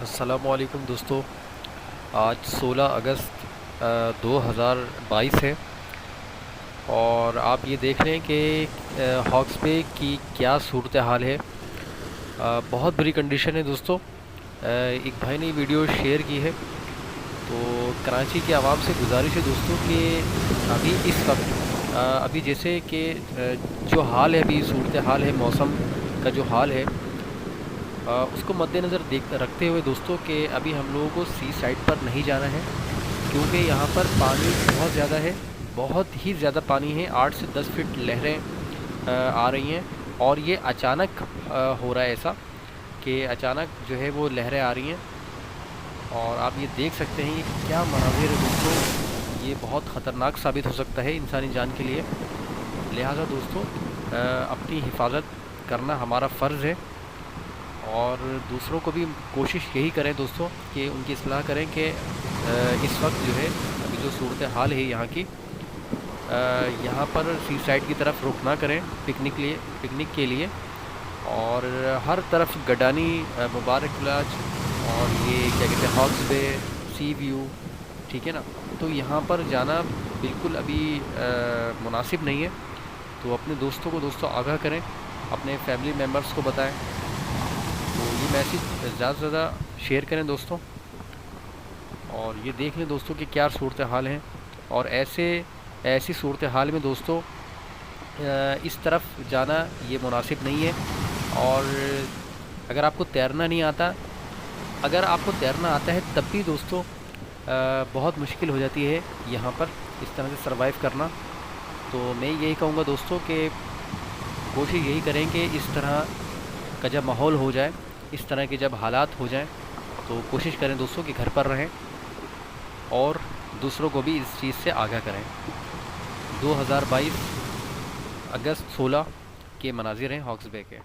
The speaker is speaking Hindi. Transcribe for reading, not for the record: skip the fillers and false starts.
अस्सलामुअलैकुम दोस्तों। आज 16 अगस्त 2022 है और आप ये देख रहे हैं कि हॉक्स बे की क्या सूरत हाल है। बहुत बुरी कंडीशन है दोस्तों। एक भाई ने वीडियो शेयर की है, तो कराची के आवाम से गुजारिश है दोस्तों कि अभी इस वक्त अभी जैसे कि जो हाल है, अभी सूरत हाल है, मौसम का जो हाल है, उसको मद्देनज़र देख रखते हुए दोस्तों कि अभी हम लोगों को सी साइड पर नहीं जाना है, क्योंकि यहाँ पर पानी बहुत ज़्यादा है, बहुत ही ज़्यादा पानी है। 8 से 10 फीट लहरें आ रही हैं और ये अचानक हो रहा है ऐसा कि अचानक जो है वो लहरें आ रही हैं। और आप ये देख सकते हैं ये क्या मनाज़िर है दोस्तों। ये बहुत ख़तरनाक साबित हो सकता है इंसानी जान के लिए। लिहाजा दोस्तों अपनी हिफाजत करना हमारा फ़र्ज़ है और दूसरों को भी कोशिश यही करें दोस्तों कि उनकी इस्लाह करें कि इस वक्त जो है अभी जो सूरत हाल है यहाँ की, यहाँ पर सी साइड की तरफ रुख ना करें पिकनिक के लिए। और हर तरफ गडानी, मुबारक विलाज और ये क्या कहते हैं हॉक्स बे, सी व्यू, ठीक है ना। तो यहाँ पर जाना बिल्कुल अभी मुनासिब नहीं है। तो अपने दोस्तों को आगाह करें, अपने फैमिली मेम्बर्स को बताएं। तो ये मैसेज ज़्यादा से ज़्यादा शेयर करें दोस्तों। और ये देख लें दोस्तों कि क्या सूरत हाल है। और ऐसी सूरत हाल में दोस्तों इस तरफ जाना ये मुनासिब नहीं है। और अगर आपको तैरना नहीं आता, अगर आपको तैरना आता है तब भी दोस्तों बहुत मुश्किल हो जाती है यहाँ पर इस तरह से सरवाइव करना। तो मैं यही कहूँगा दोस्तों कि कोशिश यही करें कि इस तरह का जब माहौल हो जाए, इस तरह के जब हालात हो जाएं, तो कोशिश करें दोस्तों कि घर पर रहें और दूसरों को भी इस चीज़ से आगाह करें। 2022 अगस्त 16 के मनाजिर हैं हॉक्स बे के।